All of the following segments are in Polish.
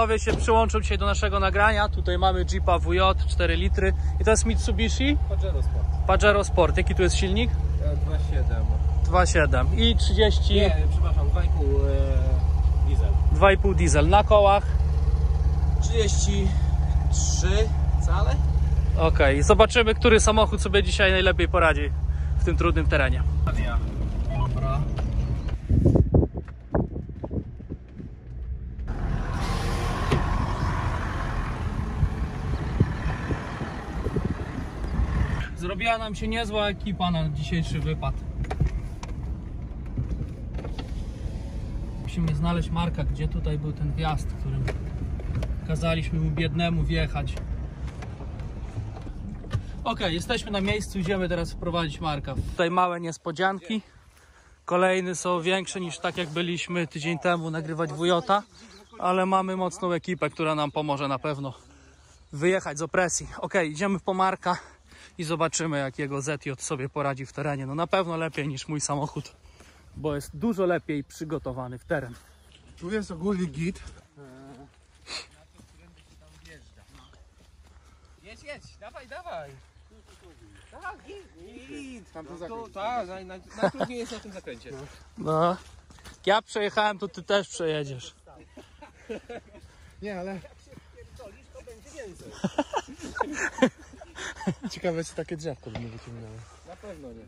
panowie się przyłączą dzisiaj do naszego nagrania. Tutaj mamy Jeepa WJ 4 litry i to jest Mitsubishi Pajero Sport. Pajero Sport. Jaki tu jest silnik? 2.7. 2.7 i 30... Nie, przepraszam, 2.5 diesel. 2,5 diesel. Na kołach? 33 cale? Okej, zobaczymy, który samochód sobie dzisiaj najlepiej poradzi w tym trudnym terenie. Dobra. Zrobiła nam się niezła ekipa na dzisiejszy wypad. Musimy znaleźć Marka, gdzie tutaj był ten wjazd, którym kazaliśmy mu biednemu wjechać. Ok, jesteśmy na miejscu, idziemy teraz wprowadzić Marka. Tutaj małe niespodzianki. Kolejne są większe niż tak jak byliśmy tydzień temu nagrywać WJ-a, ale mamy mocną ekipę, która nam pomoże na pewno wyjechać z opresji. Ok, idziemy po Marka i zobaczymy, jak jego ZJ sobie poradzi w terenie. No na pewno lepiej niż mój samochód, bo jest dużo lepiej przygotowany w teren. Tu jest ogólnie git. Jedź, dawaj. Tak, git. Tam to Tu, zakręt. tak, najtrudniej jest na tym zakręcie. No, jak ja przejechałem, to ty też przejedziesz. Nie, ale... Ciekawe, czy takie drzewko by nie wyciągnęło. Na pewno nie.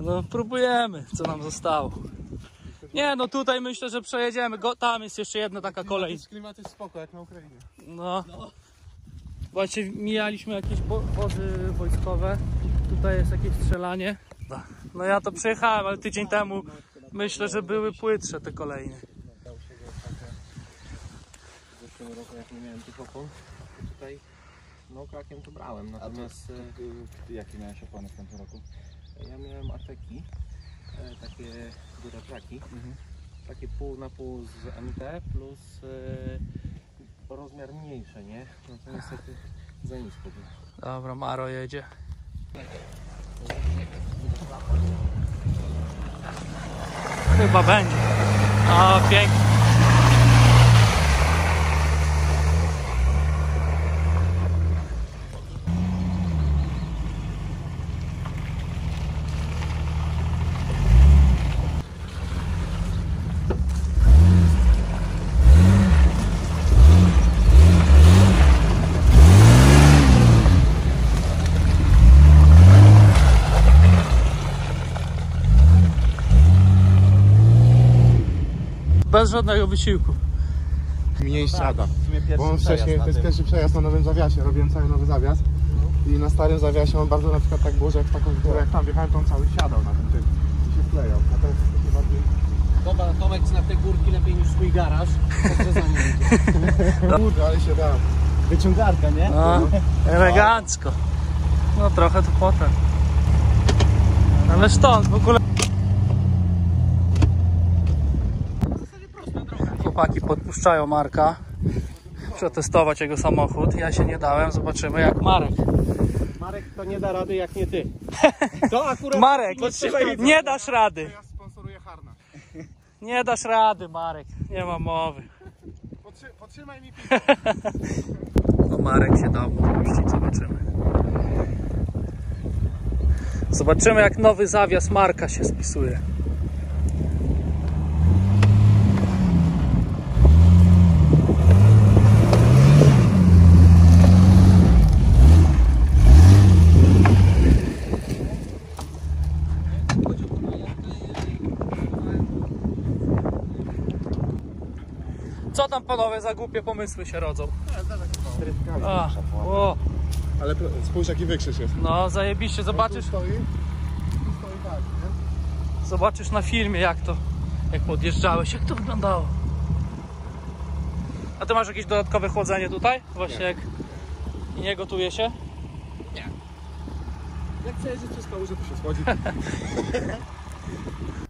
No próbujemy, co nam zostało. Nie, no tutaj myślę, że przejedziemy. Tam jest jeszcze jedna taka kolej. Klimat jest spoko, jak na Ukrainie. No. Właśnie mijaliśmy jakieś wozy wojskowe. Tutaj jest jakieś strzelanie. No ja to przejechałem, ale tydzień temu myślę, że były płytsze te kolejne. W zeszłym roku, jak nie miałem tych opon, tutaj no krakiem to brałem, natomiast... Jakie miałeś opony w tym roku? Ja miałem Ateki, takie duratraki, takie pół na pół z MT plus rozmiar mniejszy, nie? No to niestety za nisko było. Dobra, Maro jedzie. Chyba będzie. O, pięknie. Bez żadnego wysiłku. Mniej ściada. Bo on wcześniej, to jest pierwszy przejazd na nowym zawiasie, robiłem cały nowy zawias. I na starym zawiasie on bardzo na przykład tak było, że jak taką górę jak tam wjechałem, to on cały siadał na tym i się wklejał. A teraz jest takie bardziej... Dobra, Tomek zna te górki lepiej niż swój garaż, także za nim idzie. Kurde, ale się da. Wyciągarka, nie? No, elegancko. No trochę to potem. Ale stąd w ogóle... Chłopaki podpuszczają Marka przetestować jego samochód. Ja się nie dałem, zobaczymy jak Marek. Marek to nie da rady jak nie ty. To akurat Marek, nie dasz rady. Ja sponsoruję Harna. Nie dasz rady, Marek. Nie ma mowy. Potrzymaj mi piwo. No Marek się dał puścić, zobaczymy. Zobaczymy jak nowy zawias Marka się spisuje. Co tam panowie za głupie pomysły się rodzą? A, o, Ale spójrz jaki wykrzyż jest. no zajebiście, zobaczysz, Tu stoi tak, nie? zobaczysz na filmie jak podjeżdżałeś, jak to wyglądało. A ty masz jakieś dodatkowe chłodzenie tutaj? Właśnie jak i nie gotuje się? Jak chcesz żyć przez kałużę, to się schodzi.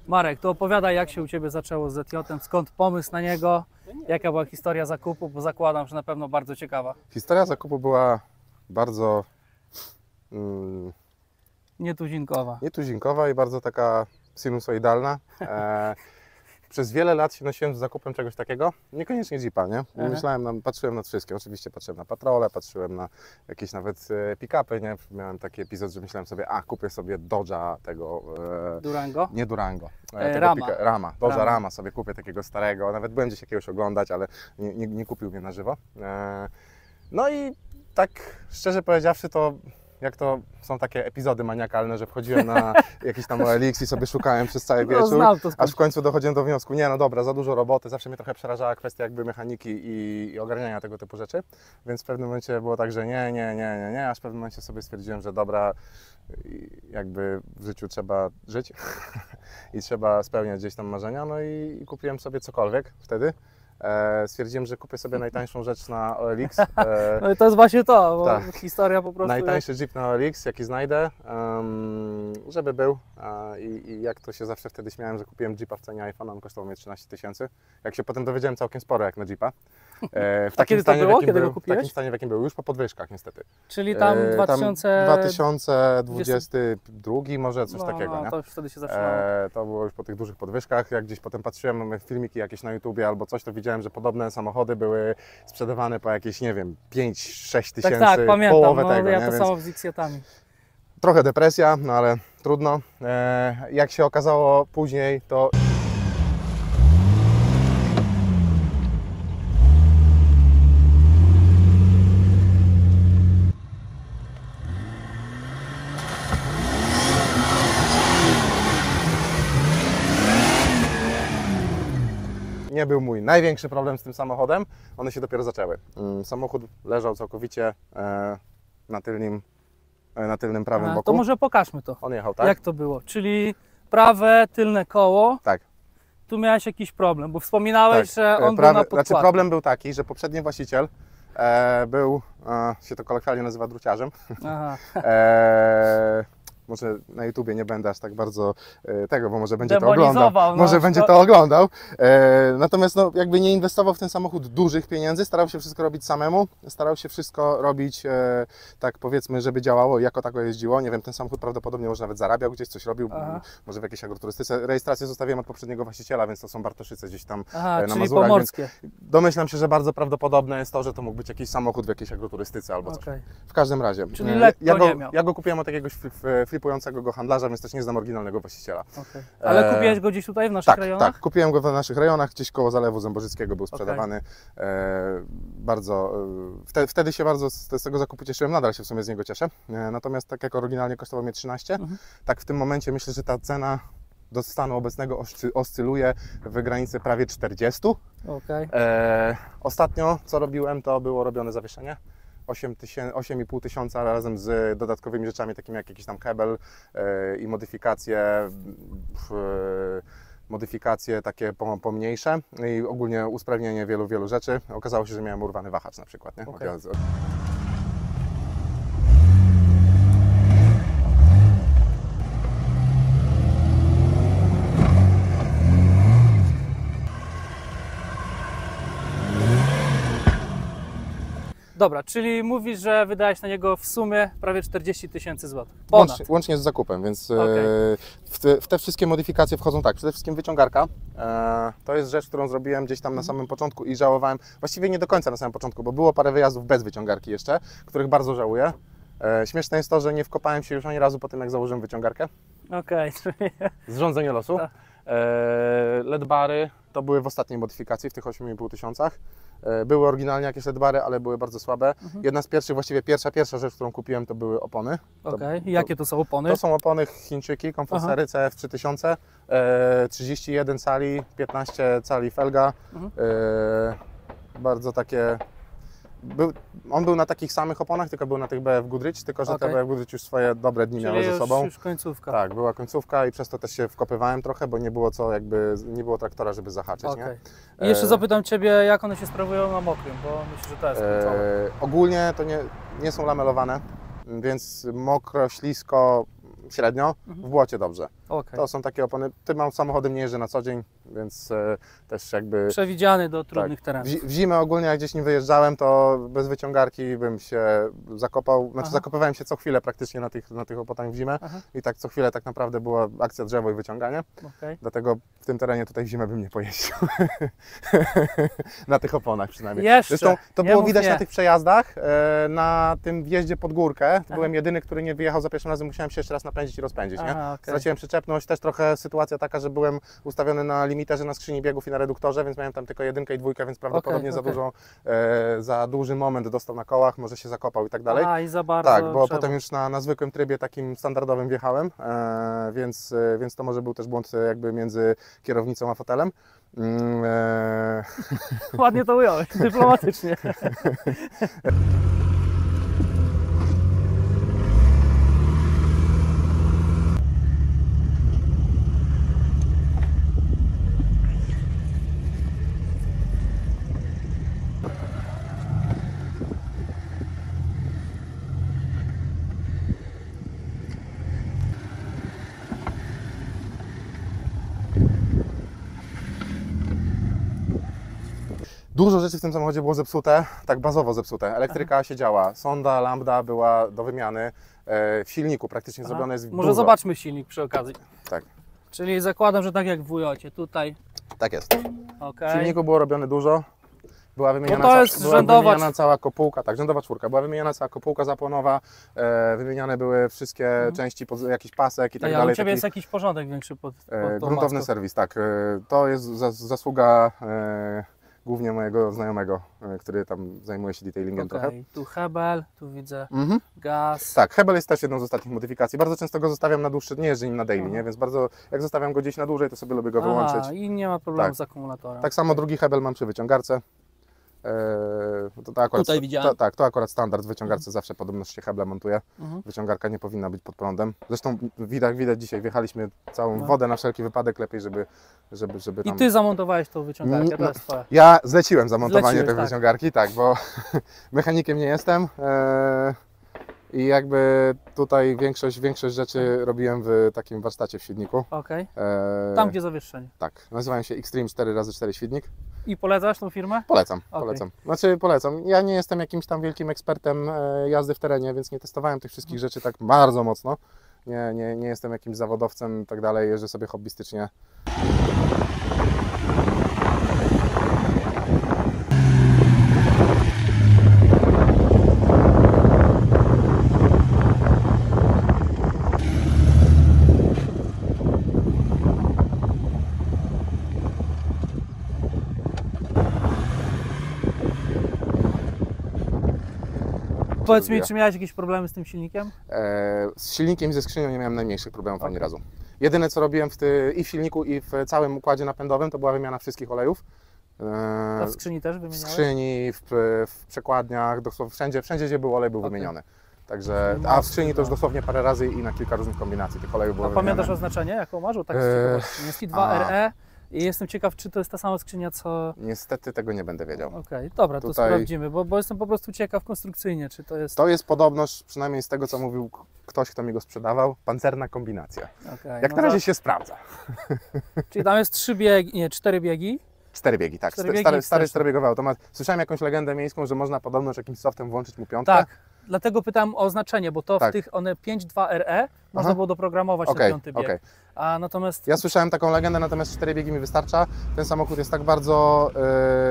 Marek, to opowiadaj jak się u Ciebie zaczęło z ZJ-em, skąd pomysł na niego, jaka była historia zakupu, bo zakładam, że na pewno bardzo ciekawa. Historia zakupu była bardzo Nietuzinkowa. nietuzinkowa i bardzo taka sinusoidalna. przez wiele lat się nosiłem z zakupem czegoś takiego, niekoniecznie Jeepa, nie? Aha. Myślałem, patrzyłem na wszystkie, oczywiście patrzyłem na patrole, patrzyłem na jakieś nawet pick-upy, nie? Miałem taki epizod, że myślałem sobie, kupię sobie Dodge'a tego, Durango? nie Durango, Rama. Rama, Dodge'a Rama. Rama sobie kupię takiego starego, nawet byłem gdzieś jakiegoś oglądać, ale nie kupił mnie na żywo. No i tak szczerze powiedziawszy, to jak to są takie epizody maniakalne, że wchodziłem na jakiś tam OLX i sobie szukałem przez cały wieczór, znam to aż w końcu dochodziłem do wniosku, nie no dobra, za dużo roboty, zawsze mnie trochę przerażała kwestia jakby mechaniki i ogarniania tego typu rzeczy, więc w pewnym momencie było tak, że nie, aż w pewnym momencie sobie stwierdziłem, że dobra, jakby w życiu trzeba żyć i trzeba spełniać gdzieś tam marzenia, no i kupiłem sobie cokolwiek wtedy. Stwierdziłem, że kupię sobie najtańszą rzecz na OLX. No i to jest właśnie to, bo tak. historia po prostu... Najtańszy Jeep na OLX, jaki znajdę, żeby był. I jak to się zawsze wtedy śmiałem, że kupiłem Jeepa w cenie iPhone'a, on kosztował mnie 13 000. Jak się potem dowiedziałem, całkiem sporo jak na Jeepa. W takim kiedy to stanie, było? w jakim Kiedy był, go kupiłeś? w takim stanie, w jakim był, już po podwyżkach niestety. Czyli tam 2022 może coś takiego, no, nie? to już wtedy się zaczynało. To było już po tych dużych podwyżkach. Jak gdzieś potem patrzyłem filmiki jakieś na YouTubie albo coś, to widziałem, że podobne samochody były sprzedawane po jakieś, nie wiem, 5-6 tysięcy, Tak, pamiętam, połowę no, tego. ja nie? to Więc samo z X-Jetami. trochę depresja, no ale trudno. Jak się okazało później, to nie był mój największy problem z tym samochodem, one się dopiero zaczęły. Samochód leżał całkowicie na tylnym prawym boku. To może pokażmy to. On jechał, tak? Jak to było? Czyli prawe, tylne koło. Tak. Tu miałeś jakiś problem, bo wspominałeś, Tak. że on był na podkładce. Znaczy problem był taki, że poprzedni właściciel był, się to kolokwialnie nazywa druciarzem. Aha. Może na YouTubie nie będę aż tak bardzo tego, bo może będzie to Demonizował, oglądał. no. Może będzie to oglądał. Natomiast no, jakby nie inwestował w ten samochód dużych pieniędzy, starał się wszystko robić samemu. Starał się wszystko robić tak powiedzmy, żeby działało i jako tako jeździło. Nie wiem, ten samochód prawdopodobnie może nawet zarabiał gdzieś, coś robił, może w jakiejś agroturystyce. Rejestrację zostawiłem od poprzedniego właściciela, więc to są Bartoszyce gdzieś tam Aha, na czyli Mazurach. pomorskie. Więc domyślam się, że bardzo prawdopodobne jest to, że to mógł być jakiś samochód w jakiejś agroturystyce albo coś. Okay. W każdym razie. Czyli lekko nie miał. Ja go kupiłem od jakiegoś flipującego go handlarza, więc też nie znam oryginalnego właściciela. Okay. Ale kupiłeś go gdzieś tutaj w naszych rejonach? Tak, kupiłem go w naszych rejonach, gdzieś koło Zalewu Zębożyckiego był sprzedawany. Wtedy się bardzo z tego zakupu cieszyłem, nadal się w sumie z niego cieszę. Natomiast tak jak oryginalnie kosztował mnie 13, tak w tym momencie myślę, że ta cena do stanu obecnego oscyluje w granicy prawie 40. Okay. Ostatnio co robiłem, to było robione zawieszenie. 8,5 tysiąca razem z dodatkowymi rzeczami, takimi jak jakiś tam hebel i modyfikacje takie pomniejsze i ogólnie usprawnienie wielu rzeczy. Okazało się, że miałem urwany wahacz na przykład. Nie? Okay. Dobra, czyli mówisz, że wydałeś na niego w sumie prawie 40 000 złotych. Łącznie z zakupem, więc Okay. w te wszystkie modyfikacje wchodzą tak. Przede wszystkim wyciągarka. To jest rzecz, którą zrobiłem gdzieś tam na samym początku i żałowałem, właściwie nie do końca na samym początku, bo było parę wyjazdów bez wyciągarki jeszcze, których bardzo żałuję. Śmieszne jest to, że nie wkopałem się już ani razu po tym, jak założyłem wyciągarkę. Okej. Zrządzenie losu. Tak. LED bary to były w ostatniej modyfikacji, w tych 8,5 tysiącach. Były oryginalnie jakieś LED bary, ale były bardzo słabe. Jedna z pierwszych, właściwie pierwsza rzecz, którą kupiłem, to były opony. Okej. Jakie to są opony? To są opony Chińczyki, Komforsery CF 3000, 31 cali, 15 cali felga. Bardzo takie... On był na takich samych oponach, tylko był na tych BF Goodrich, tylko że te BF Goodrich już swoje dobre dni miały ze sobą. Już końcówka. Tak, była końcówka i przez to też się wkopywałem trochę, bo nie było nie było traktora, żeby zahaczyć. Okay. Nie? I jeszcze zapytam Ciebie, jak one się sprawują na mokrym, bo myślę, że to jest kluczowe. Ogólnie to nie są lamelowane, więc mokro, ślisko, średnio, w błocie dobrze. Okay. To są takie opony, tym samochodem nie jeżdżę na co dzień, więc też jakby... Przewidziany do trudnych terenów. W zimę ogólnie jak gdzieś nim wyjeżdżałem, to bez wyciągarki bym się zakopał, znaczy zakopywałem się co chwilę praktycznie na tych opotach w zimę i tak co chwilę tak naprawdę była akcja drzewo i wyciąganie, dlatego w tym terenie tutaj w zimę bym nie pojeździł. Na tych oponach przynajmniej. Jeszcze. Zresztą to Nie było mów widać nie. na tych przejazdach, na tym wjeździe pod górkę, to byłem jedyny, który nie wyjechał za pierwszym razem, musiałem się jeszcze raz napędzić i rozpędzić, nie? Straciłem przyczepność, też trochę sytuacja taka, że byłem ustawiony na limiterze, na skrzyni biegów i na reduktorze, więc miałem tam tylko 1 i 2, więc prawdopodobnie za duży moment dostał na kołach, może się zakopał i tak dalej. I za bardzo. Tak, bo potem już na zwykłym trybie takim standardowym wjechałem, więc to może był też błąd jakby między kierownicą a fotelem. Ładnie to ująłeś, dyplomatycznie. Dużo rzeczy w tym samochodzie było zepsute, tak bazowo zepsute. Elektryka siedziała, sonda, lambda była do wymiany, w silniku praktycznie zrobione jest Może dużo. zobaczmy silnik przy okazji. Tak. Czyli zakładam, że tak jak w Wujocie, tutaj. Tak jest. Okay. W silniku było robione dużo. Była wymieniana, wymieniana cała kopułka, tak, rzędowa czwórka. Była wymieniana cała kopułka zapłonowa, wymieniane były wszystkie części, jakiś pasek i tak dalej. U Ciebie jest jakiś porządek większy pod tą gruntowny maską. serwis, tak. To jest zasługa głównie mojego znajomego, który tam zajmuje się detailingiem trochę. Tu Hebel, tu widzę gaz. Tak, Hebel jest też jedną z ostatnich modyfikacji. Bardzo często go zostawiam na dłuższy, nie jeżdżę nim na daily, nie? Więc bardzo, jak zostawiam go gdzieś na dłużej, to sobie lubię go wyłączyć. I nie ma problemu z akumulatorem. Tak samo drugi Hebel mam przy wyciągarce. To akurat, tutaj widziałem. To akurat standard w wyciągarce zawsze podobno się heble montuje. Wyciągarka nie powinna być pod prądem. Zresztą widać dzisiaj, wjechaliśmy całą wodę na wszelki wypadek, lepiej żeby tam... I Ty zamontowałeś tą wyciągarkę, to jest twoja. Ja zleciłem zamontowanie tej wyciągarki, tak, bo mechanikiem nie jestem. I jakby tutaj większość rzeczy robiłem w takim warsztacie w Świdniku. Tam gdzie zawieszenie. Tak, nazywałem się Xtreme 4x4 Świdnik. I polecasz tą firmę? Polecam. Znaczy polecam. Ja nie jestem jakimś tam wielkim ekspertem jazdy w terenie, więc nie testowałem tych wszystkich rzeczy tak bardzo mocno. Nie jestem jakimś zawodowcem i tak dalej, jeżdżę sobie hobbystycznie. Powiedz mi, czy miałeś jakieś problemy z tym silnikiem? Z silnikiem i ze skrzynią nie miałem najmniejszych problemów ani razu. Jedyne co robiłem i w silniku i w całym układzie napędowym to była wymiana wszystkich olejów. A w skrzyni też wymieniałeś? W skrzyni, w przekładniach, dosłownie wszędzie gdzie był olej był wymieniony. Także, a w skrzyni to już dosłownie parę razy i na kilka różnych kombinacji tych olejów było wymienione. Pamiętasz oznaczenie, jaką masz? Tak z ciekawości. Jest I2RE i jestem ciekaw, czy to jest ta sama skrzynia, co... Niestety tego nie będę wiedział. Dobra, to sprawdzimy, bo jestem po prostu ciekaw konstrukcyjnie, czy to jest... To jest podobność, przynajmniej z tego, co mówił ktoś, kto mi go sprzedawał, pancerna kombinacja. Jak na razie się sprawdza. Czyli tam jest 4 biegi? 4 biegi, tak. Stary 4-biegowy automat. Słyszałem jakąś legendę miejską, że można podobno jakimś softem włączyć mu piątkę. Tak, dlatego pytam o oznaczenie, bo to w tych 5.2RE można było doprogramować ten piąty bieg. A natomiast... Ja słyszałem taką legendę, natomiast 4 biegi mi wystarcza. Ten samochód jest tak bardzo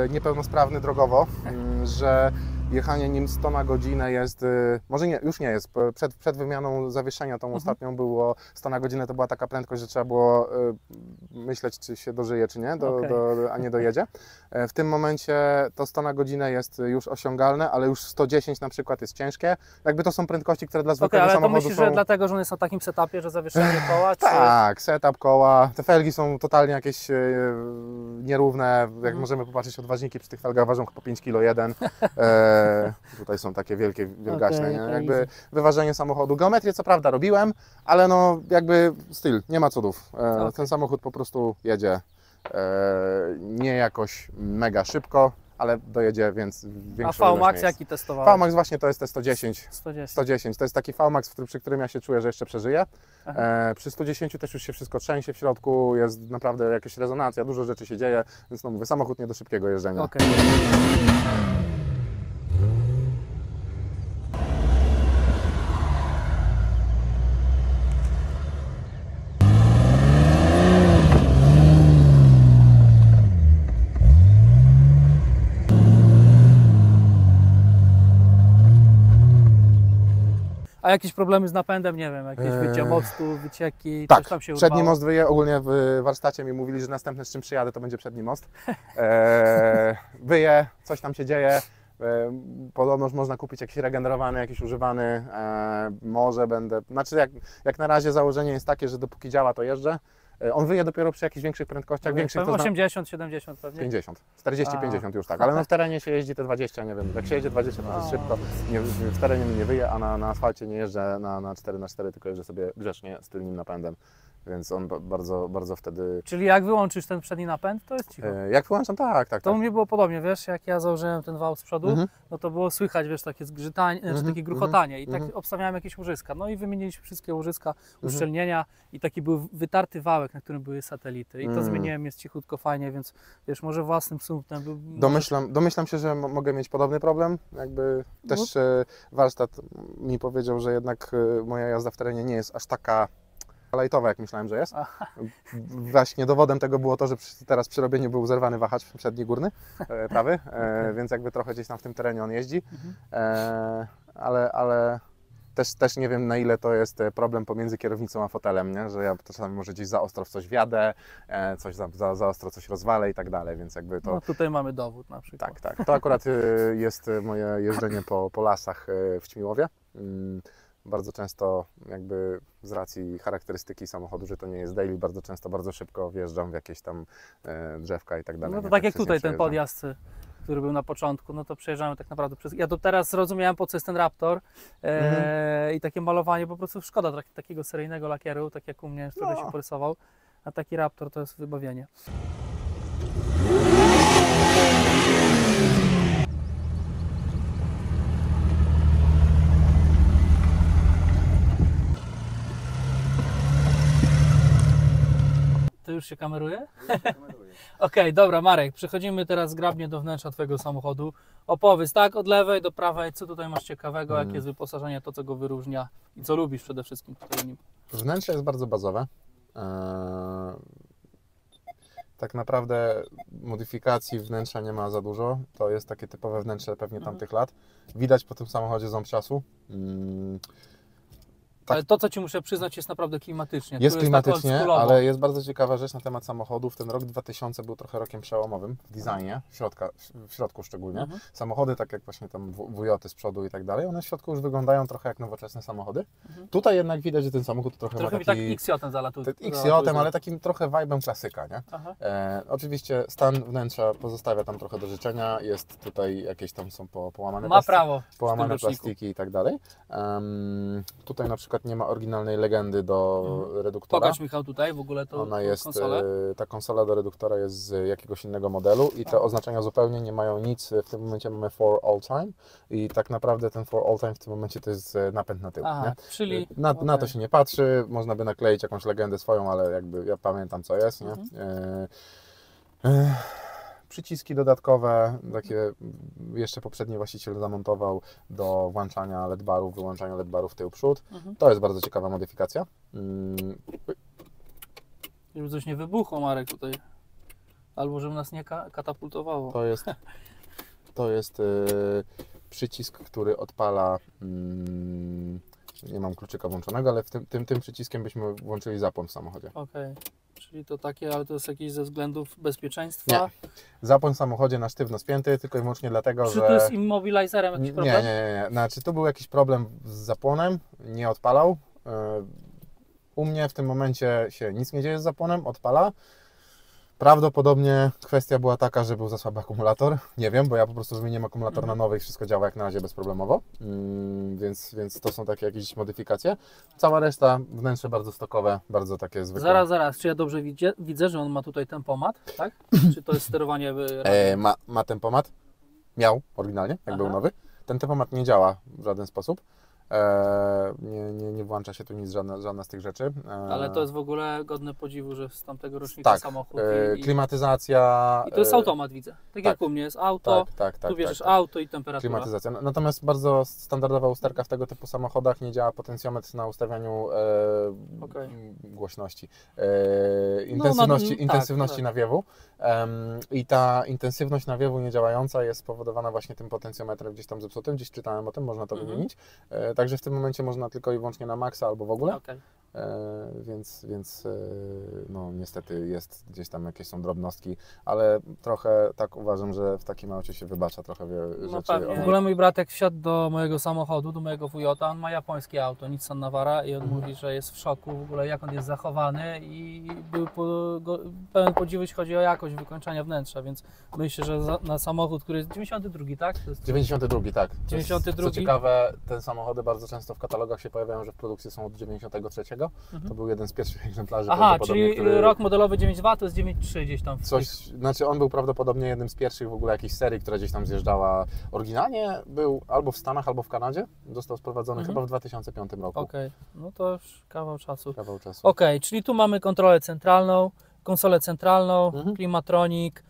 niepełnosprawny drogowo, że jechanie nim 100 na godzinę jest, może nie, już nie jest, przed wymianą zawieszenia tą ostatnią było 100 na godzinę, to była taka prędkość, że trzeba było myśleć, czy się dożyje, czy nie, a nie dojedzie. W tym momencie to 100 na godzinę jest już osiągalne, ale już 110 na przykład jest ciężkie. Jakby to są prędkości, które dla zwykłego samochodu ale to myślisz, że dlatego, że on jest na takim setupie, że zawieszenie koła? Czy... Tak, setup koła. Te felgi są totalnie jakieś nierówne. Jak możemy popatrzeć, odważniki przy tych felgach ważą po 5 kg jeden. Tutaj są takie wielgaśne. Jakby wyważenie samochodu. Geometrię co prawda robiłem, ale no jakby styl, nie ma cudów. Ten samochód po prostu jedzie nie jakoś mega szybko, ale dojedzie więc A większą ilość VMAX miejsc. jaki testowałeś? VMAX właśnie to jest te 110. 110. 110. To jest taki VMAX, przy którym ja się czuję, że jeszcze przeżyję. Przy 110 też już się wszystko trzęsie w środku, jest naprawdę jakaś rezonancja, dużo rzeczy się dzieje, więc no mówię, samochód nie do szybkiego jeżdżenia. Okej. A jakieś problemy z napędem? Nie wiem, jakieś wycie mostu, wycieki, Tak, coś tam się przedni urwało? most wyje, ogólnie w warsztacie mi mówili, że następne z czym przyjadę to będzie przedni most. Wyje, coś tam się dzieje. Podobnoż można kupić jakiś regenerowany, jakiś używany. Może będę, znaczy jak na razie założenie jest takie, że dopóki działa to jeżdżę. On wyje dopiero przy jakichś większych prędkościach, większych to 80, 70 pewnie? 50, 40-50 już tak, ale no w terenie się jeździ te 20, nie wiem, jak się jedzie 20 to jest szybko, w terenie mi nie wyje, a na asfalcie nie jeżdżę na 4x4, tylko jeżdżę sobie grzecznie z tylnym napędem, więc on bardzo wtedy... Czyli jak wyłączysz ten przedni napęd, to jest cicho. Jak wyłączam, tak. To u mnie było podobnie, wiesz, jak ja założyłem ten wał z przodu, no to było słychać, wiesz, takie zgrzytanie, znaczy takie gruchotanie i tak obstawiałem jakieś łożyska. No i wymieniliśmy wszystkie łożyska, uszczelnienia i taki był wytarty wałek, na którym były satelity i to zmieniłem, jest cichutko, fajnie, więc wiesz, może własnym sumptem. Domyślam się, że mogę mieć podobny problem, jakby też warsztat mi powiedział, że jednak moja jazda w terenie nie jest aż taka lajtowa, jak myślałem, że jest. Właśnie dowodem tego było to, że teraz przy robieniu był zerwany wahacz przedni górny, prawy, więc jakby trochę gdzieś tam w tym terenie on jeździ, ale też nie wiem, na ile to jest problem pomiędzy kierownicą a fotelem, nie? Że ja czasami może gdzieś za ostro w coś wjadę, coś za ostro coś rozwalę i tak dalej, więc jakby to... No tutaj mamy dowód na przykład. Tak. To akurat jest moje jeżdżenie po lasach w Ćmiłowie. Bardzo często jakby z racji charakterystyki samochodu, że to nie jest daily, bardzo często, bardzo szybko wjeżdżam w jakieś tam drzewka i tak dalej. No to tak jak tutaj ten podjazd, który był na początku, no to przejeżdżamy tak naprawdę przez... Ja do teraz zrozumiałem, po co jest ten Raptor i takie malowanie, po prostu szkoda takiego seryjnego lakieru, tak jak u mnie, który się porysował, a taki Raptor to jest wybawienie. To już się kameruje? Okej, dobra, Marek, przechodzimy teraz zgrabnie do wnętrza Twojego samochodu. Opowiedz, tak, od lewej do prawej, co tutaj masz ciekawego, jakie jest wyposażenie, to co go wyróżnia i co lubisz przede wszystkim tutaj w nim. Wnętrze jest bardzo bazowe. Tak naprawdę modyfikacji wnętrza nie ma za dużo. To jest takie typowe wnętrze pewnie tamtych lat. Widać po tym samochodzie ząb czasu. Tak. Ale to, co Ci muszę przyznać, jest naprawdę klimatycznie. Jest klimatycznie, tak ale jest bardzo ciekawa rzecz na temat samochodów. Ten rok 2000 był trochę rokiem przełomowym w designie, w środku szczególnie. Samochody, tak jak właśnie tam Wujoty z przodu i tak dalej, one w środku już wyglądają trochę jak nowoczesne samochody. Tutaj jednak widać, że ten samochód trochę ma taki... tak XJ-em zalatuje. XJ-em, ale takim trochę vibe'em klasyka, nie? Oczywiście stan wnętrza pozostawia tam trochę do życzenia. Jest tutaj jakieś tam są połamane połamane plastiki i tak dalej. Tutaj na przykład nie ma oryginalnej legendy do reduktora. Pokaż, Michał, tutaj w ogóle to Ona jest, konsolę. ta konsola do reduktora jest z jakiegoś innego modelu i te oznaczenia zupełnie nie mają nic. W tym momencie mamy for all time i tak naprawdę ten for all time w tym momencie to jest napęd na tył. Nie? Czyli... Na to się nie patrzy, można by nakleić jakąś legendę swoją, ale jakby ja pamiętam co jest. Nie? Przyciski dodatkowe, takie jeszcze poprzedni właściciel zamontował do włączania LED barów, wyłączania LED barów tył przód. To jest bardzo ciekawa modyfikacja. Żeby coś nie wybuchło, Marek, tutaj. Albo żeby nas nie katapultowało. To jest przycisk, który odpala. Nie mam kluczyka włączonego, ale tym przyciskiem byśmy włączyli zapłon w samochodzie. Okej. Czyli to takie, ale to jest jakieś ze względów bezpieczeństwa? Nie. Zapłon w samochodzie na sztywno spięty, tylko i wyłącznie dlatego, Czy że... to jest immobilizerem jakiś problem? Nie. Znaczy tu był jakiś problem z zapłonem, nie odpalał. U mnie w tym momencie się nic nie dzieje z zapłonem, odpala. Prawdopodobnie kwestia była taka, że był za słaby akumulator. Nie wiem, bo ja po prostu wymieniłem akumulator na nowy i wszystko działa jak na razie bezproblemowo. Więc to są takie jakieś modyfikacje. Cała reszta, wnętrze bardzo stokowe, bardzo takie zwykłe. Zaraz, czy ja dobrze widzę, że on ma tutaj tempomat, tak? Czy to jest sterowanie... Ma tempomat. miał oryginalnie, jak był nowy. Ten tempomat nie działa w żaden sposób. Nie włącza się tu nic, żadna z tych rzeczy. Ale to jest w ogóle godne podziwu, że z tamtego rocznika samochód. Klimatyzacja. I to jest automat, widzę. Tak jak u mnie jest auto, tu bierzesz auto i temperatura. Klimatyzacja. Natomiast bardzo standardowa usterka w tego typu samochodach, nie działa potencjometr na ustawianiu głośności, intensywności nawiewu. I ta intensywność nawiewu niedziałająca jest spowodowana właśnie tym potencjometrem gdzieś tam zepsutym, gdzieś czytałem o tym, można to wymienić. Także w tym momencie można tylko i wyłącznie na maksa albo w ogóle. Więc no niestety jest gdzieś tam jakieś są drobnostki, ale trochę tak uważam, że w takim aucie się wybacza trochę rzeczy. W ogóle mój bratek wsiadł do mojego samochodu, do mojego Vujota, on ma japońskie auto, Nissan Navara i on mówi, że jest w szoku w ogóle jak on jest zachowany i był pełen podziwu, jeśli chodzi o jakość wykończenia wnętrza, więc myślę, że na samochód, który jest 92, tak? To jest 92, tak. 92. Co ciekawe, te samochody bardzo często w katalogach się pojawiają, że w produkcji są od 93. To był jeden z pierwszych egzemplarzy. Czyli rok modelowy 9.2 to jest 9.3 gdzieś tam. Znaczy on był prawdopodobnie jednym z pierwszych w ogóle jakiejś serii, która gdzieś tam zjeżdżała. Oryginalnie był albo w Stanach, albo w Kanadzie. Został sprowadzony chyba w 2005 roku. No to już kawał czasu. Czyli tu mamy kontrolę centralną, konsolę centralną, klimatronik.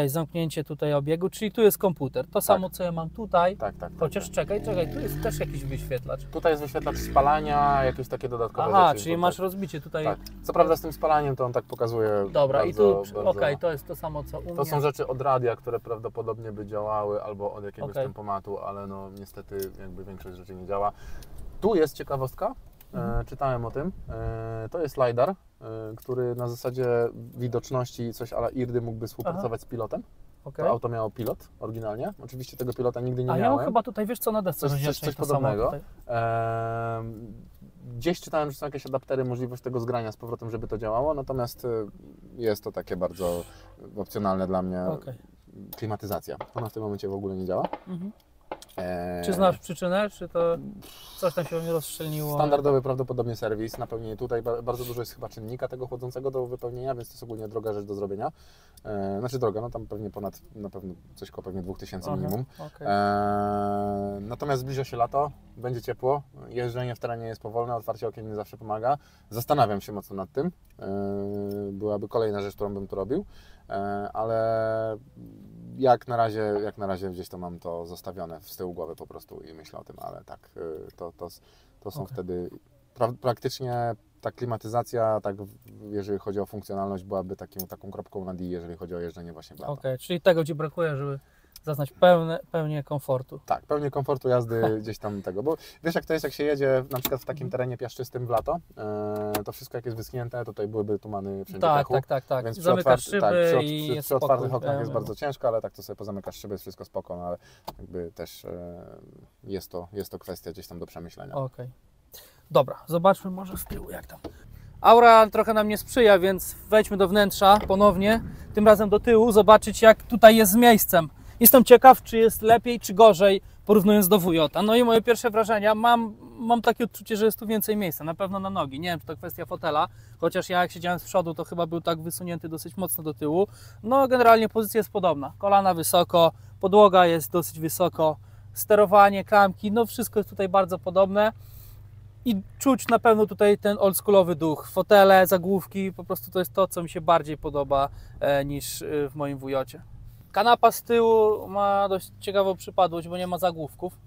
Zamknięcie tutaj obiegu, czyli tu jest komputer. To samo co ja mam tutaj. Chociaż czekaj, tu jest też jakiś wyświetlacz. Tutaj jest wyświetlacz spalania, jakieś takie dodatkowe rzeczy. Czyli masz rozbicie tutaj. Tak. Co prawda z tym spalaniem to on tak pokazuje. Dobra, bardzo, i tu to jest to samo co u mnie. To są rzeczy od radia, które prawdopodobnie by działały, albo od jakiegoś tempomatu, ale no niestety jakby większość rzeczy nie działa. Tu jest ciekawostka. Czytałem o tym. To jest LiDAR, który na zasadzie widoczności coś a la IRDY mógłby współpracować z pilotem. To auto miało pilot oryginalnie. Oczywiście tego pilota nigdy nie miałem. Ja mam chyba tutaj, wiesz co, na desce coś podobnego. Gdzieś czytałem, że są jakieś adaptery, możliwość tego zgrania z powrotem, żeby to działało, natomiast jest to takie bardzo opcjonalne dla mnie. Klimatyzacja. Ona w tym momencie w ogóle nie działa. Czy znasz przyczynę, czy to coś tam się nie rozszczelniło? Standardowy prawdopodobnie serwis, napełnienie tutaj, bardzo dużo jest chyba czynnika tego chłodzącego do wypełnienia, więc to jest ogólnie droga rzecz do zrobienia. Znaczy droga, no tam pewnie na pewno coś koło pewnie 2000 minimum. Natomiast zbliża się lato, będzie ciepło, jeżdżenie w terenie jest powolne, otwarcie okien nie zawsze pomaga. Zastanawiam się mocno nad tym, byłaby kolejna rzecz, którą bym tu robił, ale jak na razie gdzieś to mam to zostawione z tyłu głowy po prostu i myślę o tym, ale tak, to są wtedy praktycznie ta klimatyzacja, tak jeżeli chodzi o funkcjonalność, byłaby taką kropką nad i, jeżeli chodzi o jeżdżenie właśnie w lato. Czyli tego Ci brakuje, żeby zaznać pełnię komfortu. Tak, pełnię komfortu jazdy gdzieś tam tego, bo wiesz jak to jest, jak się jedzie na przykład w takim terenie piaszczystym w lato, to wszystko jak jest wyschnięte, tutaj byłyby tumany wszędzie pechu. Tak. Więc zamykasz szyby i przy otwartych oknach jest bardzo ciężko, ale tak to sobie pozamykasz szyby, jest wszystko spoko, no, ale jakby też jest to kwestia gdzieś tam do przemyślenia. Dobra, zobaczmy może z tyłu jak tam. Aura trochę nam nie sprzyja, więc wejdźmy do wnętrza ponownie, tym razem do tyłu, zobaczyć jak tutaj jest z miejscem. Jestem ciekaw, czy jest lepiej, czy gorzej, porównując do Vujota. No i moje pierwsze wrażenia, mam takie odczucie, że jest tu więcej miejsca, na pewno na nogi. Nie wiem, czy to kwestia fotela, chociaż ja jak siedziałem z przodu, to chyba był tak wysunięty dosyć mocno do tyłu. No generalnie pozycja jest podobna, kolana wysoko, podłoga jest dosyć wysoko, sterowanie, klamki, no wszystko jest tutaj bardzo podobne. I czuć na pewno tutaj ten oldschoolowy duch. Fotele, zagłówki, po prostu to jest to, co mi się bardziej podoba niż w moim Vujocie. Kanapa z tyłu ma dość ciekawą przypadłość, bo nie ma zagłówków.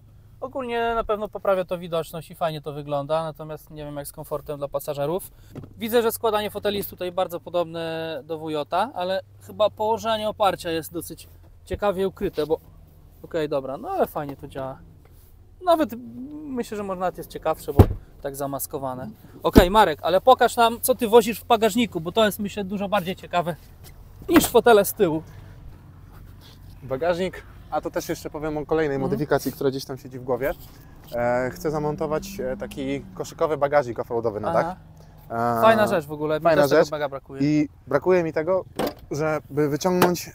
Ogólnie na pewno poprawia to widoczność i fajnie to wygląda, natomiast nie wiem jak z komfortem dla pasażerów. Widzę, że składanie foteli jest tutaj bardzo podobne do Vujota, ale chyba położenie oparcia jest dosyć ciekawie ukryte, bo dobra, no ale fajnie to działa. Nawet myślę, że może nawet jest ciekawsze, bo tak zamaskowane. Marek, ale pokaż nam, co Ty wozisz w bagażniku, bo to jest myślę dużo bardziej ciekawe niż fotele z tyłu. Bagażnik, a to też jeszcze powiem o kolejnej modyfikacji, która gdzieś tam siedzi w głowie. Chcę zamontować taki koszykowy bagażnik offroadowy na dach. Fajna rzecz w ogóle, mi też tego mega brakuje. I brakuje mi tego, żeby wyciągnąć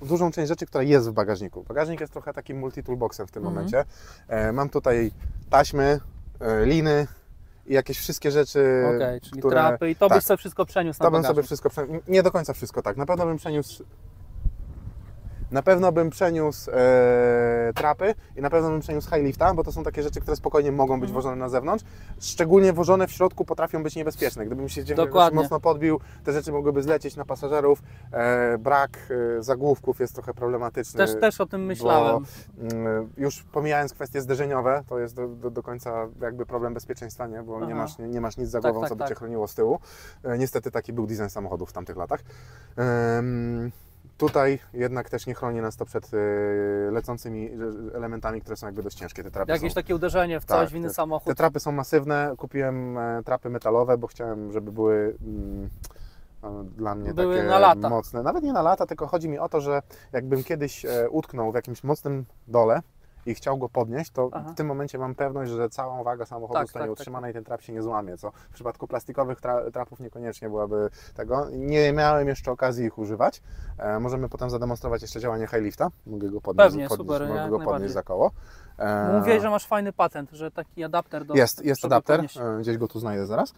dużą część rzeczy, która jest w bagażniku. Bagażnik jest trochę takim multi-toolboxem w tym momencie. Mam tutaj taśmy, liny i jakieś wszystkie rzeczy, czyli trapy i to byś sobie wszystko przeniósł na bagażnik. Nie do końca wszystko, tak. Na pewno bym przeniósł Na pewno bym przeniósł trapy i na pewno bym przeniósł high lifta, bo to są takie rzeczy, które spokojnie mogą być wożone na zewnątrz. Szczególnie wożone w środku potrafią być niebezpieczne. Gdybym się gdzieś mocno podbił, te rzeczy mogłyby zlecieć na pasażerów. Brak zagłówków jest trochę problematyczny. Też o tym myślałem. Już pomijając kwestie zderzeniowe, to jest do końca jakby problem bezpieczeństwa, nie? Bo nie masz nic za głową, co by Cię chroniło z tyłu. Niestety taki był design samochodów w tamtych latach. Tutaj jednak też nie chroni nas to przed lecącymi elementami, które są jakby dość ciężkie. Te trapy Jakieś są, takie uderzenie w coś, w inny samochód. Te trapy są masywne. Kupiłem trapy metalowe, bo chciałem, żeby były dla mnie takie na lata. Mocne. Nawet nie na lata, tylko chodzi mi o to, że jakbym kiedyś utknął w jakimś mocnym dole i chciał go podnieść, to w tym momencie mam pewność, że cała waga samochodu zostanie utrzymana i ten trap się nie złamie, co w przypadku plastikowych trapów niekoniecznie byłaby tego. Nie miałem jeszcze okazji ich używać. Możemy potem zademonstrować jeszcze działanie high lifta. Mogę go podnieść, Pewnie, super, mogę go podnieść za koło. Mówiłeś, że masz fajny patent, że taki adapter do... Jest adapter, gdzieś go tu znajdę zaraz.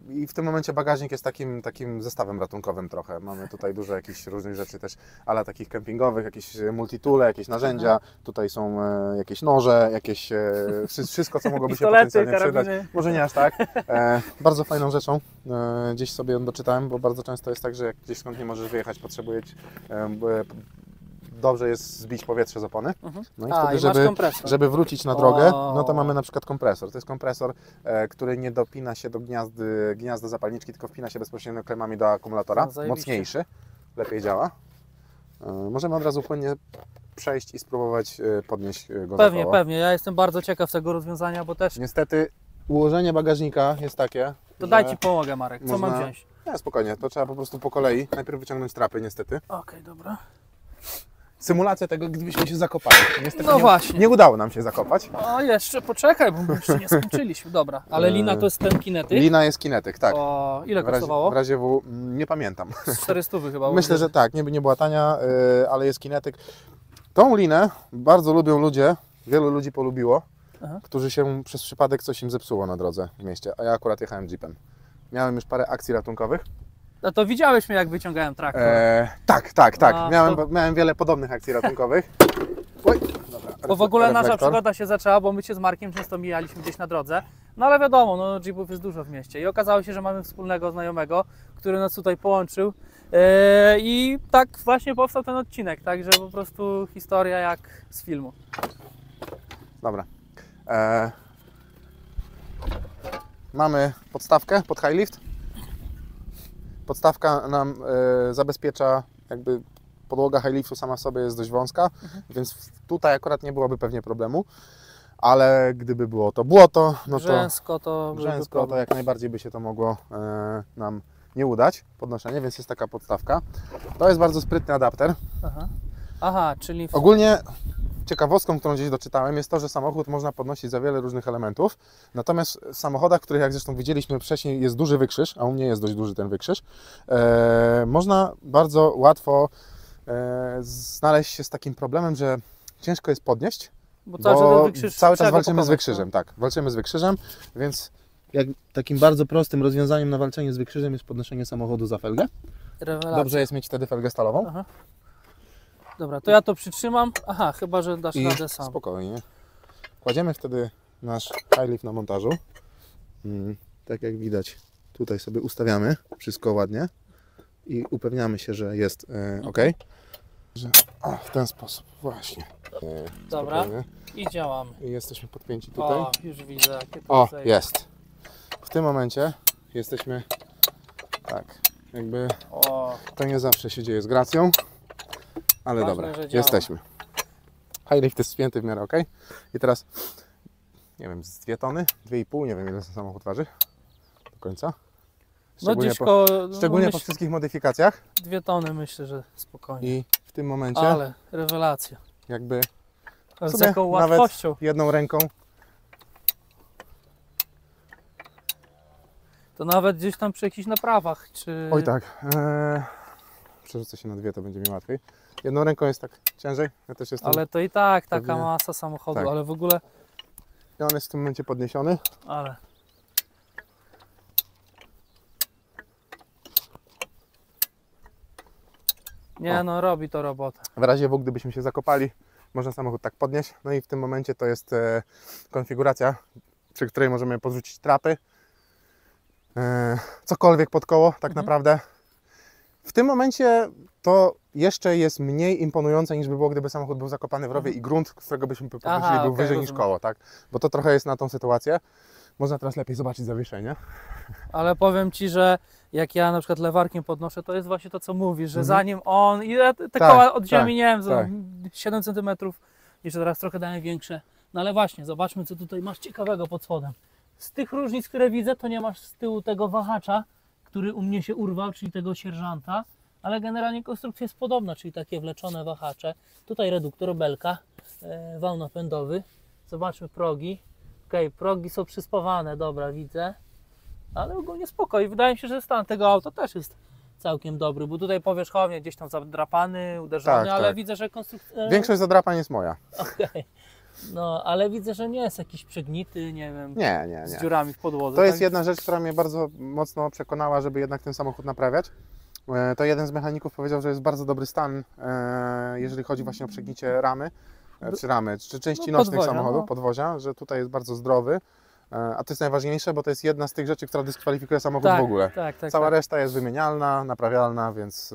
I w tym momencie bagażnik jest takim zestawem ratunkowym trochę. Mamy tutaj dużo jakichś różnych rzeczy też, ale takich kempingowych, jakieś multitoole, jakieś narzędzia. Tutaj są jakieś noże, jakieś wszystko, co mogłoby się potencjalnie przydać. Może nie aż tak. Bardzo fajną rzeczą, gdzieś sobie ją doczytałem, bo bardzo często jest tak, że jak gdzieś skąd nie możesz wyjechać, potrzebujesz dobrze jest zbić powietrze z opony. No i wtedy, żeby wrócić na drogę, no to mamy na przykład kompresor. To jest kompresor, który nie dopina się do gniazda zapalniczki, tylko wpina się bezpośrednio klemami do akumulatora. Mocniejszy, lepiej działa. Możemy od razu płynnie przejść i spróbować podnieść go za koło. Pewnie. Ja jestem bardzo ciekaw tego rozwiązania, bo też... Niestety ułożenie bagażnika jest takie, to daj Ci pomogę, Marek. Co mam wziąć? Nie, spokojnie. To trzeba po prostu po kolei. Najpierw wyciągnąć trapy, niestety. Okej, dobra. Symulacja tego, gdybyśmy się zakopali. Niestety właśnie. Nie udało nam się zakopać. O, jeszcze poczekaj, bo my jeszcze nie skończyliśmy. Dobra, ale lina to jest ten kinetyk? Lina jest kinetyk, tak. O, ile kosztowało? W razie W nie pamiętam. 400 chyba. Myślę, że tak. Nie była tania, ale jest kinetyk. Tą linę bardzo lubią ludzie, wielu ludzi polubiło, którzy się przez przypadek coś im zepsuło na drodze w mieście, a ja akurat jechałem jeepem. Miałem już parę akcji ratunkowych. No to widziałeś mnie, jak wyciągałem traktor. Tak. Miałem wiele podobnych akcji ratunkowych. Oj, dobra, bo w ogóle nasza przygoda się zaczęła, bo my się z Markiem często mijaliśmy gdzieś na drodze. No ale wiadomo, no jeepów jest dużo w mieście. I okazało się, że mamy wspólnego znajomego, który nas tutaj połączył. I tak właśnie powstał ten odcinek. Także po prostu historia jak z filmu. Dobra. Mamy podstawkę pod high lift. Podstawka nam zabezpiecza, jakby podłoga high liftu sama w sobie jest dość wąska, więc tutaj akurat nie byłoby pewnie problemu, ale gdyby było to błoto, no Grzęsko to jak najbardziej by się to mogło nam nie udać, podnoszenie, więc jest taka podstawka. To jest bardzo sprytny adapter. Aha, czyli... Ogólnie ciekawostką, którą gdzieś doczytałem, jest to, że samochód można podnosić za wiele różnych elementów. Natomiast w samochodach, których jak zresztą widzieliśmy wcześniej, jest duży wykrzyż, a u mnie jest dość duży ten wykrzyż, można bardzo łatwo znaleźć się z takim problemem, że ciężko jest podnieść, bo cały czas walczymy z wykrzyżem. Tak, walczymy z wykrzyżem, więc takim bardzo prostym rozwiązaniem na walczenie z wykrzyżem jest podnoszenie samochodu za felgę. Rewelacja. Dobrze jest mieć wtedy felgę stalową. Dobra, to ja to przytrzymam. Aha, chyba że dasz radę sam. Spokojnie. Kładziemy wtedy nasz high lift na montażu. Tak jak widać, tutaj sobie ustawiamy wszystko ładnie i upewniamy się, że jest ok. W ten sposób, właśnie. Dobra, i działamy. I jesteśmy podpięci tutaj. O, już widzę, jakie to jest. W tym momencie jesteśmy tak, jakby to nie zawsze się dzieje z gracją. Ale ważne, dobra, jesteśmy. High lift jest spięty w miarę ok. I teraz, nie wiem, z 2 tony, 2,5, nie wiem ile ten samochód waży do końca. Szczególnie po wszystkich modyfikacjach. 2 tony myślę, że spokojnie. I w tym momencie, ale rewelacja. Jakby z jaką łatwością. Nawet jedną ręką. To nawet gdzieś tam przy jakichś naprawach, czy... Oj tak. Przerzucę się na 2, to będzie mi łatwiej. Jedną ręką jest tak ciężej. Ja też jestem ale to i tak taka masa samochodu, tak. Ale w ogóle... I on jest w tym momencie podniesiony. Ale... Nie O. no, robi to robotę. W razie W, gdybyśmy się zakopali, można samochód tak podnieść. No i w tym momencie to jest konfiguracja, przy której możemy podrzucić trapy, cokolwiek pod koło tak naprawdę. W tym momencie to jeszcze jest mniej imponujące niż by było, gdyby samochód był zakopany w rowie i grunt, z którego byśmy podchodzili, był okej, wyżej niż rozumiem. koło, tak? Bo to trochę jest na tą sytuację. Można teraz lepiej zobaczyć zawieszenie. Ale powiem Ci, że jak ja na przykład lewarkiem podnoszę, to jest właśnie to, co mówisz, że zanim on... I te Tak, koła od ziemi, tak, nie wiem, tak. 7 cm, jeszcze teraz trochę dałem większe. No ale właśnie, zobaczmy, co tutaj masz ciekawego pod spodem. Z tych różnic, które widzę, to nie masz z tyłu tego wahacza, który u mnie się urwał, czyli tego sierżanta, ale generalnie konstrukcja jest podobna, czyli takie wleczone wahacze. Tutaj reduktor, belka, wał napędowy. Zobaczmy progi. Okej, progi są przyspawane, dobra, widzę. Ale ogólnie spoko i wydaje mi się, że stan tego auta też jest całkiem dobry, bo tutaj powierzchownie gdzieś tam zadrapany, uderzony, Tak, ale tak. widzę, że konstrukcja... Większość zadrapań jest moja. Okej. No, ale widzę, że nie jest jakiś przegnity, nie wiem, Nie, z nie. dziurami w podłodze. To jest tak? jedna rzecz, która mnie bardzo mocno przekonała, żeby jednak ten samochód naprawiać. To jeden z mechaników powiedział, że jest bardzo dobry stan, jeżeli chodzi właśnie o przegnicie ramy, czy części No, nośnych podwozia, samochodu, no. podwozia, że tutaj jest bardzo zdrowy. A to jest najważniejsze, bo to jest jedna z tych rzeczy, która dyskwalifikuje samochód Tak, w ogóle. tak, Cała tak. reszta jest wymienialna, naprawialna, więc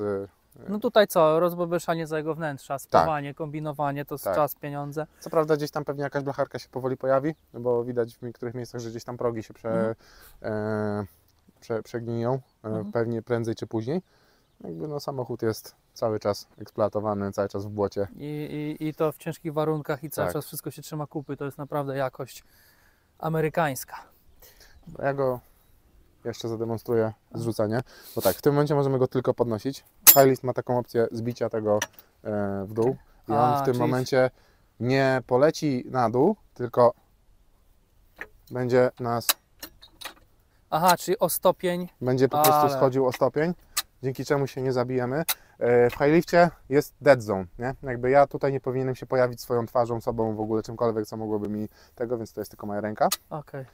No tutaj co, rozbobeszanie całego wnętrza, spawanie, kombinowanie, to jest Tak. czas, pieniądze. co prawda gdzieś tam pewnie jakaś blacharka się powoli pojawi, bo widać w niektórych miejscach, że gdzieś tam progi się przegniją, pewnie prędzej czy później. Jakby no, samochód jest cały czas eksploatowany, cały czas w błocie. I to w ciężkich warunkach i cały Tak. czas wszystko się trzyma kupy, to jest naprawdę jakość amerykańska. Ja go jeszcze zademonstruję zrzucenie, bo tak, w tym momencie możemy go tylko podnosić. Highlift ma taką opcję zbicia tego w dół i on w tym czyli- momencie nie poleci na dół, tylko będzie Aha, czyli o stopień. będzie po prostu Ale- schodził o stopień, dzięki czemu się nie zabijemy. W Highlifcie jest dead zone, nie? Jakby ja tutaj nie powinienem się pojawić swoją twarzą, sobą, w ogóle czymkolwiek, co mogłoby mi tego, więc to jest tylko moja ręka, Okej.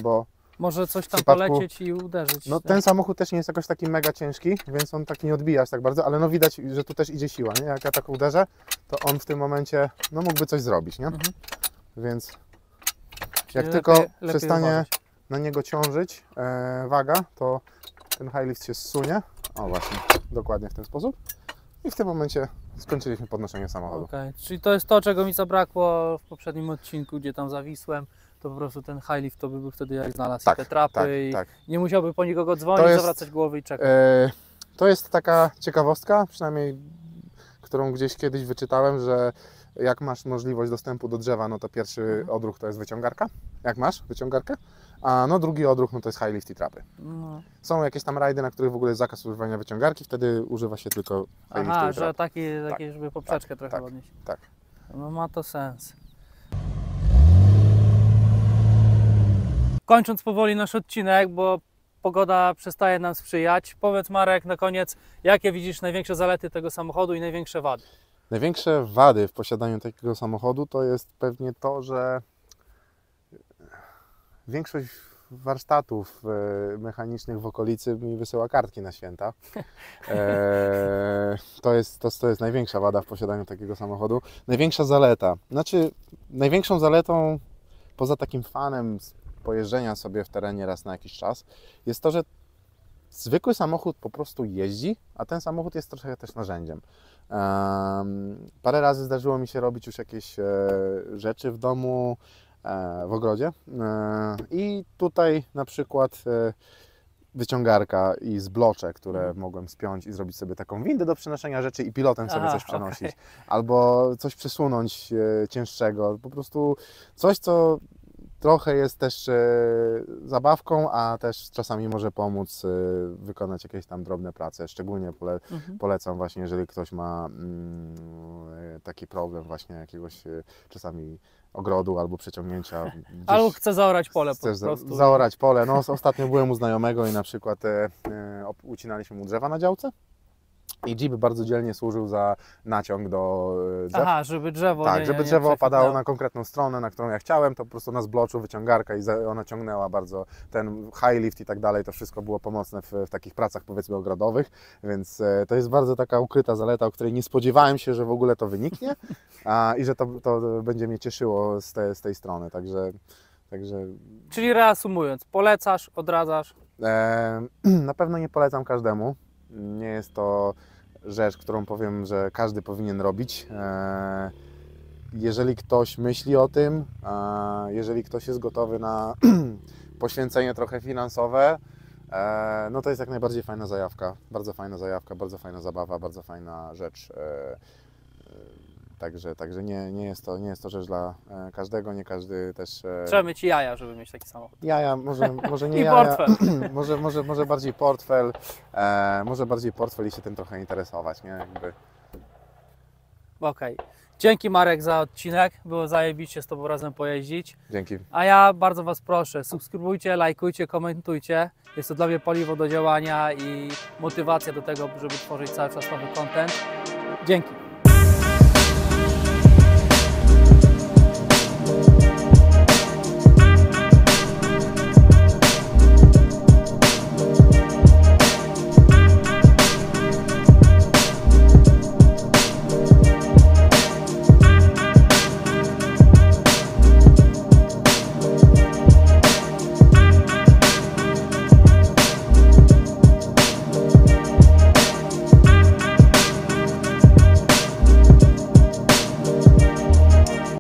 bo Może coś tam przypadku- polecieć i uderzyć. no, nie? ten samochód też nie jest jakoś taki mega ciężki, więc on tak nie odbija aż tak bardzo, ale no widać, że tu też idzie siła, nie? Jak ja tak uderzę, to on w tym momencie, no mógłby coś zrobić, nie? Więc Czyli jak tylko lepiej przestanie uważać. na niego ciążyć waga, to ten highlift się zsunie, o właśnie, dokładnie w ten sposób i w tym momencie skończyliśmy podnoszenie samochodu. Okej, czyli to jest to, czego mi zabrakło w poprzednim odcinku, gdzie tam zawisłem. To po prostu ten high lift to by był wtedy jak znalazł Tak, te trapy tak, i tak. nie musiałby po nikogo dzwonić, To jest- zawracać głowy i czekać. To jest taka ciekawostka, przynajmniej którą gdzieś kiedyś wyczytałem, że jak masz możliwość dostępu do drzewa, no to pierwszy odruch to jest wyciągarka, jak masz wyciągarkę, a no drugi odruch no to jest high lift i trapy. No. Są jakieś tam rajdy, na których w ogóle jest zakaz używania wyciągarki, wtedy używa się tylko high liftu Aha, i że trapy. takie, żeby poprzeczkę trochę tak, podnieść. tak. No ma to sens. Kończąc powoli nasz odcinek, bo pogoda przestaje nam sprzyjać. Powiedz Marek na koniec, jakie widzisz największe zalety tego samochodu i największe wady? Największe wady w posiadaniu takiego samochodu to jest pewnie to, że większość warsztatów mechanicznych w okolicy mi wysyła kartki na święta. To jest największa wada w posiadaniu takiego samochodu. Największa zaleta. Znaczy, największą zaletą, poza takim fanem pojeżdżenia sobie w terenie raz na jakiś czas, jest to, że zwykły samochód po prostu jeździ, a ten samochód jest trochę też narzędziem. Parę razy zdarzyło mi się robić już jakieś rzeczy w domu, w ogrodzie i tutaj na przykład wyciągarka i zblocze, które mogłem spiąć i zrobić sobie taką windę do przenoszenia rzeczy i pilotem sobie Aha, coś przenosić. okej. Albo coś przesunąć cięższego, po prostu coś, co trochę jest też zabawką, a też czasami może pomóc wykonać jakieś tam drobne prace. Szczególnie polecam właśnie, jeżeli ktoś ma taki problem właśnie jakiegoś czasami ogrodu albo przeciągnięcia. Gdzieś Albo chcę zaorać pole po chcesz prostu. zaorać pole. No, ostatnio byłem u znajomego i na przykład ucinaliśmy mu drzewa na działce. I Jeep bardzo dzielnie służył za naciąg do drzew. Aha, żeby drzewo Tak, żeby drzewo nie opadało na konkretną stronę, na którą ja chciałem, to po prostu na zbloczu wyciągarka i ona ciągnęła bardzo ten high lift i tak dalej, to wszystko było pomocne w takich pracach powiedzmy ogrodowych, więc to jest bardzo taka ukryta zaleta, o której nie spodziewałem się, że w ogóle to wyniknie i że to będzie mnie cieszyło z tej strony, także... Czyli reasumując, polecasz, odradzasz? Na pewno nie polecam każdemu, nie jest to rzecz, którą powiem, że każdy powinien robić. Jeżeli ktoś myśli o tym, jeżeli ktoś jest gotowy na poświęcenie trochę finansowe, no to jest jak najbardziej fajna zajawka, bardzo fajna zabawa, bardzo fajna rzecz. Także nie jest to rzecz dla każdego, nie każdy też... Trzeba mieć jaja, żeby mieć taki samochód. Jaja, może nie I jaja, portfel. może bardziej portfel, i się tym trochę interesować, nie? Jakby. Okej. Dzięki Marek za odcinek, było zajebiście z Tobą razem pojeździć. Dzięki. A ja bardzo Was proszę, subskrybujcie, lajkujcie, komentujcie. Jest to dla mnie paliwo do działania i motywacja do tego, żeby tworzyć cały czas nowy content. Dzięki.